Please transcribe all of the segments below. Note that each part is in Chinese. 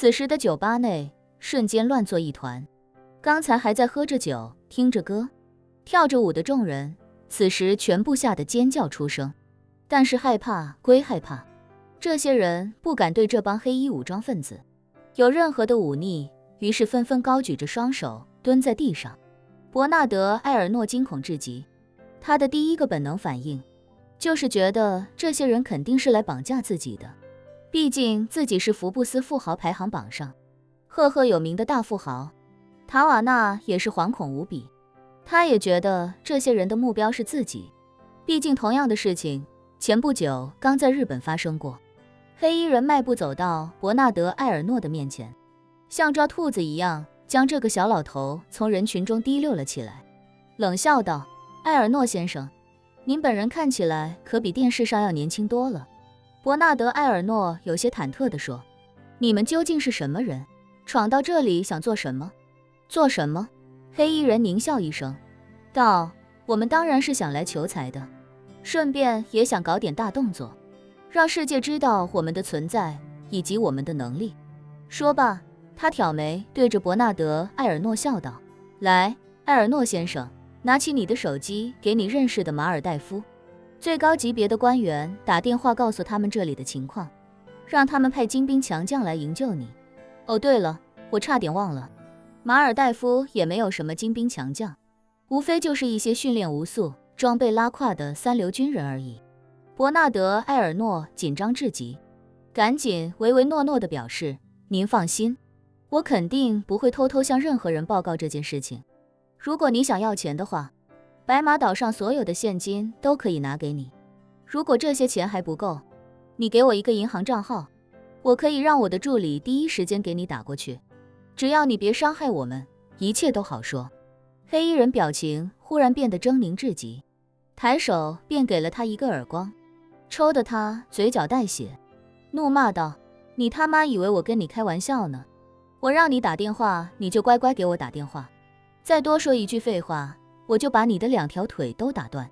此时的酒吧内瞬间乱作一团，刚才还在喝着酒、听着歌、跳着舞的众人，此时全部吓得尖叫出声。但是害怕归害怕，这些人不敢对这帮黑衣武装分子有任何的忤逆，于是纷纷高举着双手蹲在地上。伯纳德·埃尔诺惊恐至极，他的第一个本能反应就是觉得这些人肯定是来绑架自己的，毕竟自己是福布斯富豪排行榜上赫赫有名的大富豪。塔瓦纳也是惶恐无比，他也觉得这些人的目标是自己，毕竟同样的事情前不久刚在日本发生过。黑衣人迈步走到伯纳德·埃尔诺的面前，像抓兔子一样将这个小老头从人群中提溜了起来，冷笑道：“埃尔诺先生，您本人看起来可比电视上要年轻多了。”伯纳德·埃尔诺有些忐忑地说：“你们究竟是什么人？闯到这里想做什么？”“做什么？”黑衣人狞笑一声，道：“我们当然是想来求财的，顺便也想搞点大动作，让世界知道我们的存在以及我们的能力。”说罢，他挑眉对着伯纳德·埃尔诺笑道：“来，埃尔诺先生，拿起你的手机，给你认识的马尔代夫最高级别的官员打电话，告诉他们这里的情况，让他们派精兵强将来营救你。哦，对了，我差点忘了，马尔代夫也没有什么精兵强将，无非就是一些训练无素、装备拉胯的三流军人而已。”伯纳德·埃尔诺紧张至极，赶紧唯唯诺诺地表示：“您放心，我肯定不会偷偷向任何人报告这件事情。如果你想要钱的话，白马岛上所有的现金都可以拿给你。如果这些钱还不够，你给我一个银行账号，我可以让我的助理第一时间给你打过去。只要你别伤害我们，一切都好说。”黑衣人表情忽然变得狰狞至极，抬手便给了他一个耳光，抽得他嘴角带血，怒骂道：“你他妈以为我跟你开玩笑呢？我让你打电话，你就乖乖给我打电话，再多说一句废话，我就把你的2条腿都打断。”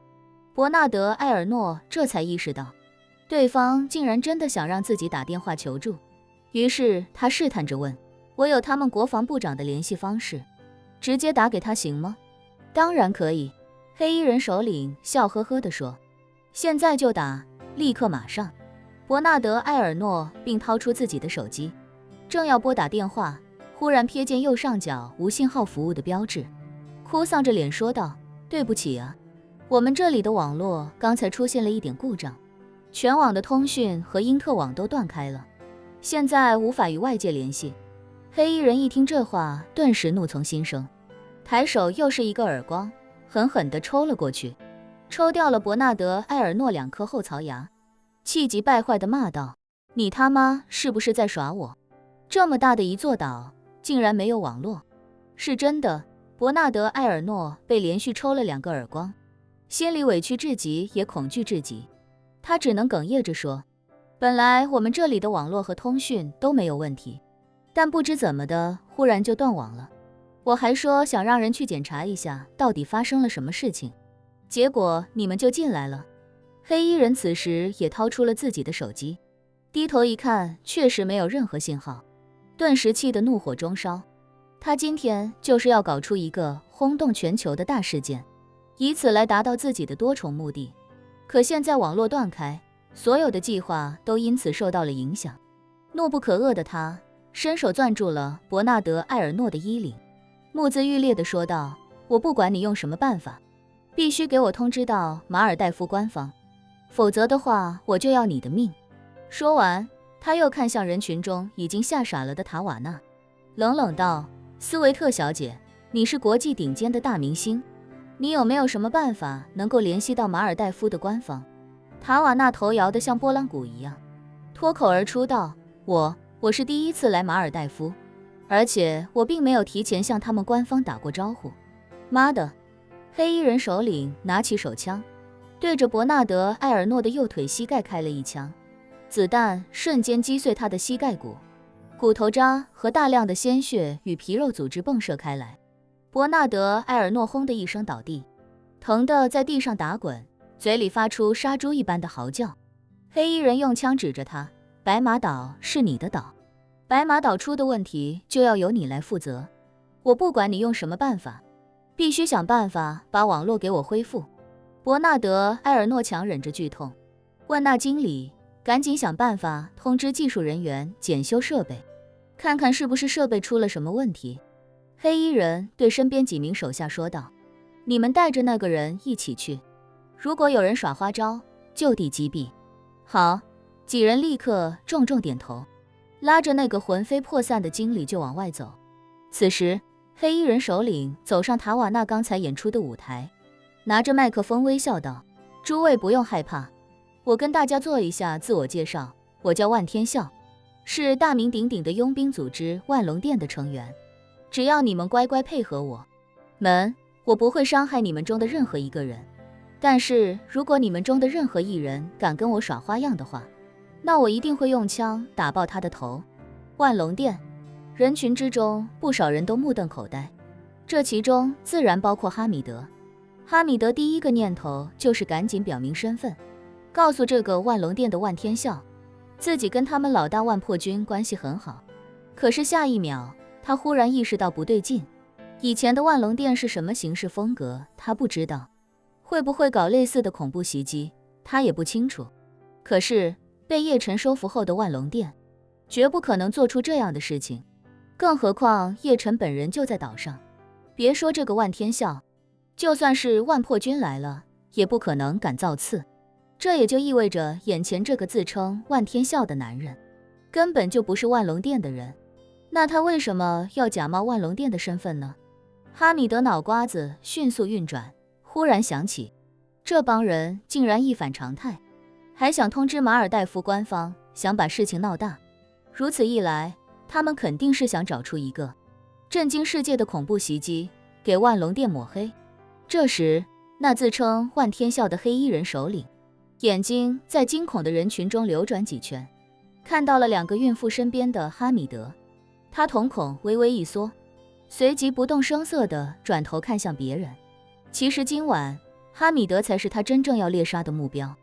伯纳德·埃尔诺这才意识到，对方竟然真的想让自己打电话求助，于是他试探着问：“我有他们国防部长的联系方式，直接打给他行吗？”“当然可以。”黑衣人首领笑呵呵地说，“现在就打，立刻马上。”伯纳德·埃尔诺并掏出自己的手机，正要拨打电话，忽然瞥见右上角无信号服务的标志，哭丧着脸说道：“对不起啊，我们这里的网络刚才出现了一点故障，全网的通讯和因特网都断开了，现在无法与外界联系。”黑衣人一听这话，顿时怒从心生，抬手又是一个耳光，狠狠地抽了过去，抽掉了伯纳德·埃尔诺2颗后槽牙，气急败坏地骂道：“你他妈是不是在耍我？这么大的一座岛，竟然没有网络！”是真的，伯纳德·埃尔诺被连续抽了2个耳光，心里委屈至极，也恐惧至极。他只能哽咽着说：“本来我们这里的网络和通讯都没有问题，但不知怎么的，忽然就断网了。我还说想让人去检查一下到底发生了什么事情，结果你们就进来了。”黑衣人此时也掏出了自己的手机，低头一看，确实没有任何信号，顿时气得怒火中烧。他今天就是要搞出一个轰动全球的大事件，以此来达到自己的多重目的。可现在网络断开，所有的计划都因此受到了影响。怒不可遏的他伸手攥住了伯纳德·埃尔诺的衣领，目眦欲裂地说道：“我不管你用什么办法，必须给我通知到马尔代夫官方，否则的话我就要你的命。”说完，他又看向人群中已经吓傻了的塔瓦纳，冷冷道：“斯维特小姐，你是国际顶尖的大明星，你有没有什么办法能够联系到马尔代夫的官方？”塔瓦纳头摇得像拨浪鼓一样，脱口而出道：“我是第一次来马尔代夫，而且我并没有提前向他们官方打过招呼。”妈的！黑衣人首领拿起手枪，对着伯纳德·埃尔诺的右腿膝盖开了一枪，子弹瞬间击碎他的膝盖骨，骨头渣和大量的鲜血与皮肉组织迸射开来。伯纳德·埃尔诺轰的一声倒地，疼得在地上打滚，嘴里发出杀猪一般的嚎叫。黑衣人用枪指着他：“白马岛是你的岛，白马岛出的问题就要由你来负责，我不管你用什么办法，必须想办法把网络给我恢复。伯纳德·埃尔诺强忍着剧痛，问那经理赶紧想办法通知技术人员检修设备，看看是不是设备出了什么问题。黑衣人对身边几名手下说道，你们带着那个人一起去，如果有人耍花招，就地击毙。好，几人立刻重重点头，拉着那个魂飞魄散的经理就往外走。此时，黑衣人首领走上塔瓦纳刚才演出的舞台，拿着麦克风微笑道，诸位不用害怕，我跟大家做一下自我介绍，我叫万天笑，是大名鼎鼎的佣兵组织万龙殿的成员，只要你们乖乖配合我们，我不会伤害你们中的任何一个人，但是如果你们中的任何一人敢跟我耍花样的话，那我一定会用枪打爆他的头。万龙殿人群之中，不少人都目瞪口呆，这其中自然包括哈米德。哈米德第一个念头就是赶紧表明身份，告诉这个万龙殿的万天笑，自己跟他们老大万破军关系很好。可是下一秒，他忽然意识到不对劲，以前的万龙殿是什么行事风格，他不知道，会不会搞类似的恐怖袭击，他也不清楚。可是被叶晨收服后的万龙殿，绝不可能做出这样的事情，更何况叶晨本人就在岛上。别说这个万天笑，就算是万破军来了，也不可能敢造次。这也就意味着眼前这个自称万天笑的男人，根本就不是万龙殿的人。那他为什么要假冒万龙殿的身份呢？哈米德脑瓜子迅速运转，忽然想起，这帮人竟然一反常态，还想通知马尔代夫官方，想把事情闹大。如此一来，他们肯定是想找出一个震惊世界的恐怖袭击，给万龙殿抹黑。这时，那自称万天笑的黑衣人首领，眼睛在惊恐的人群中流转几圈，看到了两个孕妇身边的哈米德，他瞳孔微微一缩，随即不动声色地转头看向别人。其实今晚，哈米德才是他真正要猎杀的目标。